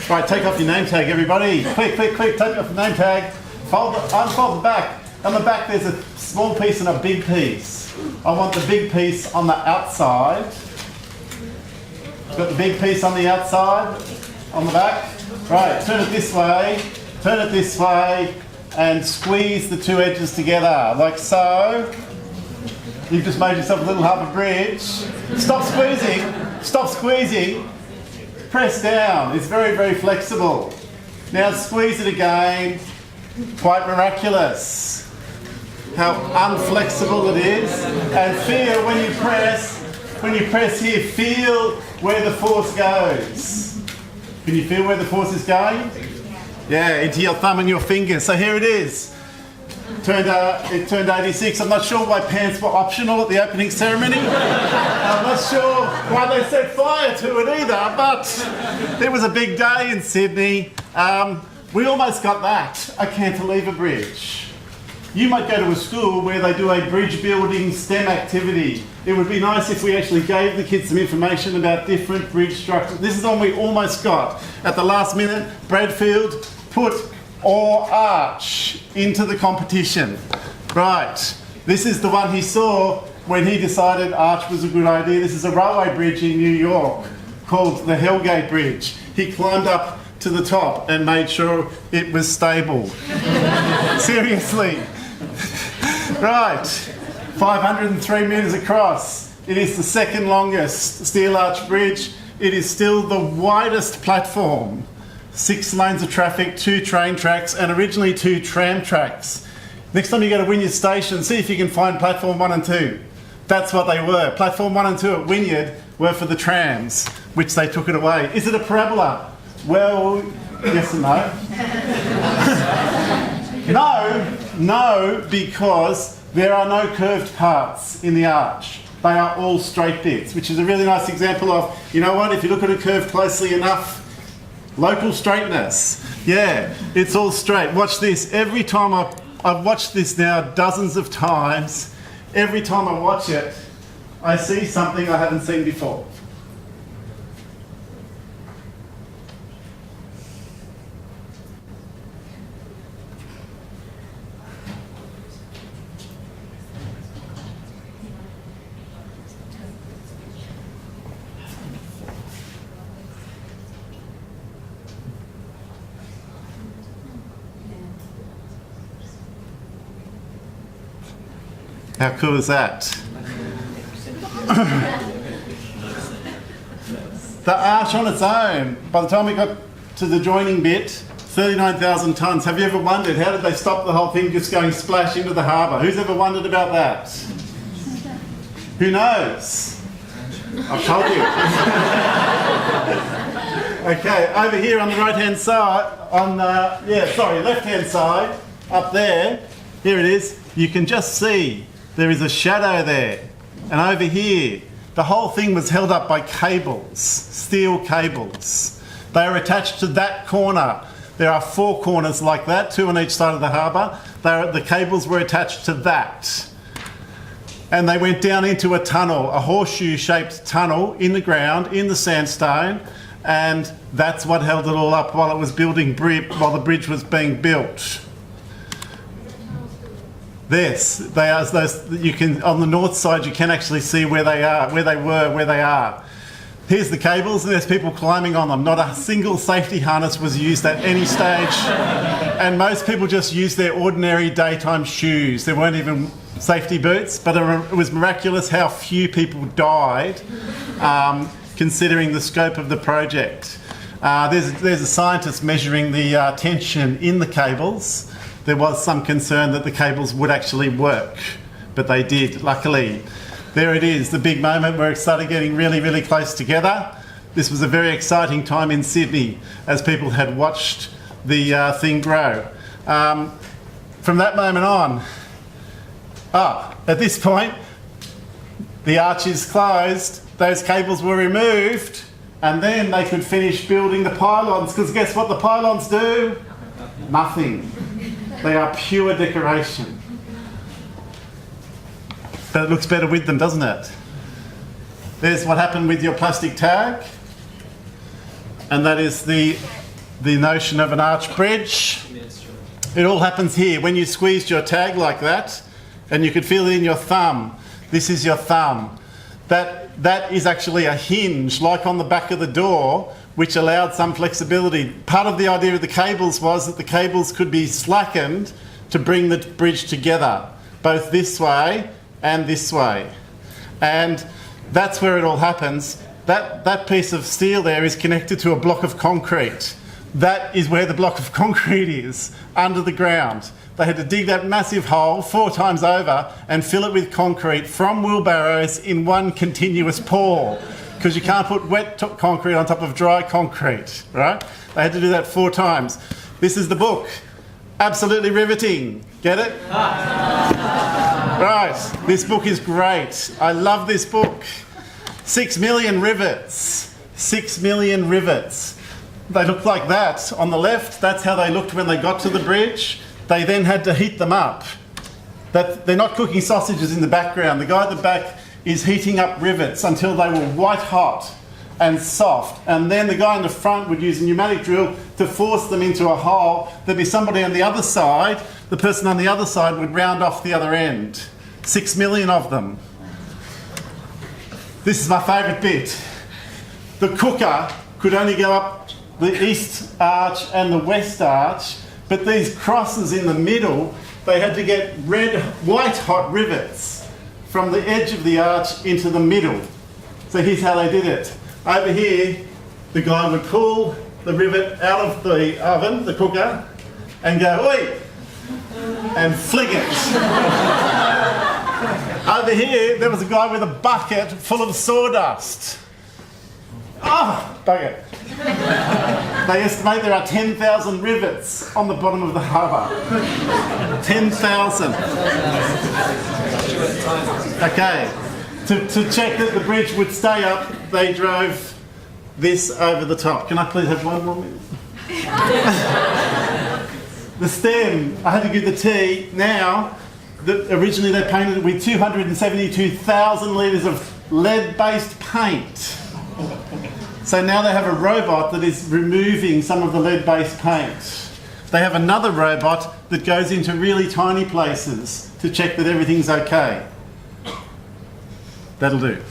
Right, take off your name tag, everybody. Quick, quick, quick, take off your name tag. Unfold the back. On the back there's a small piece and a big piece. I want the big piece on the outside. Got the big piece on the outside, on the back. Right, turn it this way, and squeeze the two edges together, like so. You've just made yourself a little Harbour bridge. Stop squeezing. Press down, it's very, very flexible. Now squeeze it again, quite miraculous. How unflexible it is. And feel when you press here, feel where the force goes. Can you feel where the force is going? Yeah, into your thumb and your finger. So here it is. It turned 86. I'm not sure why pants were optional at the opening ceremony. I'm not sure why they set fire to it either, but it was a big day in Sydney. We almost got that, a cantilever bridge. You might go to a school where they do a bridge building STEM activity. It would be nice if we actually gave the kids some information about different bridge structures. This is one we almost got. At the last minute, Bradfield put or arch into the competition. Right, this is the one he saw when he decided arch was a good idea. This is a railway bridge in New York called the Hellgate Bridge. He climbed up to the top and made sure it was stable. Seriously. Right, 503 metres across. It is the second longest steel arch bridge. It is still the widest platform. 6 lanes of traffic, 2 train tracks, and originally 2 tram tracks. Next time you go to Wynyard Station, see if you can find platform 1 and 2. That's what they were. Platform 1 and 2 at Wynyard were for the trams, which they took it away. Is it a parabola? Well, yes and no. No, because there are no curved parts in the arch. They are all straight bits, which is a really nice example of, you know what, if you look at a curve closely enough, local straightness. Yeah, it's all straight. Watch this. Every time I've watched this now dozens of times, every time I watch it, I see something I haven't seen before. How cool is that? The arch on its own, by the time we got to the joining bit, 39,000 tonnes. Have you ever wondered how did they stop the whole thing just going splash into the harbour? Who's ever wondered about that? Who knows? I've told you. Okay, over here on the right-hand side, left-hand side, up there, here it is, you can just see there is a shadow there. And over here, the whole thing was held up by cables, steel cables. They are attached to that corner. There are 4 corners like that, 2 on each side of the harbour. The cables were attached to that. And they went down into a tunnel, a horseshoe-shaped tunnel in the ground, in the sandstone, and that's what held it all up while it was while the bridge was being built. This, they are those. You can on the north side. You can actually see where they are, where they are. Here's the cables, and there's people climbing on them. Not a single safety harness was used at any stage, and most people just used their ordinary daytime shoes. There weren't even safety boots, but it was miraculous how few people died, considering the scope of the project. There's a scientist measuring the tension in the cables. There was some concern that the cables would actually work, but they did, luckily. There it is, the big moment where it started getting really, really close together. This was a very exciting time in Sydney as people had watched the thing grow. From that moment on, at this point, the arch is closed, those cables were removed, and then they could finish building the pylons, because guess what the pylons do? Nothing. They are pure decoration. But it looks better with them, doesn't it? There's what happened with your plastic tag. And that is the the notion of an arch bridge. It all happens here. When you squeezed your tag like that, and you could feel it in your thumb, this is your thumb. That is actually a hinge, like on the back of the door, which allowed some flexibility. Part of the idea of the cables was that the cables could be slackened to bring the bridge together, both this way and this way. And that's where it all happens. That piece of steel there is connected to a block of concrete. That is where the block of concrete is, under the ground. They had to dig that massive hole 4 times over and fill it with concrete from wheelbarrows in one continuous pour, because you can't put wet concrete on top of dry concrete, right? They had to do that 4 times. This is the book. Absolutely riveting. Get it? Right, this book is great. I love this book. 6 million rivets. 6 million rivets. They look like that on the left. That's how they looked when they got to the bridge. They then had to heat them up. They're not cooking sausages in the background. The guy at the back is heating up rivets until they were white hot and soft. And then the guy in the front would use a pneumatic drill to force them into a hole. There'd be somebody on the other side. The person on the other side would round off the other end. 6 million of them. This is my favourite bit. The cooker could only go up the east arch and the west arch, but these crosses in the middle, they had to get white hot rivets from the edge of the arch into the middle. So here's how they did it. Over here, the guy would pull the rivet out of the oven, the cooker, and go, oi, and fling it. Over here, there was a guy with a bucket full of sawdust. Oh, bugger. They estimate there are 10,000 rivets on the bottom of the harbour. 10,000. Okay. To check that the bridge would stay up, they drove this over the top. Can I please have one more minute? The stem, I had to give the T. Now, originally they painted it with 272,000 litres of lead-based paint. So now they have a robot that is removing some of the lead-based paint. They have another robot that goes into really tiny places to check that everything's okay. That'll do.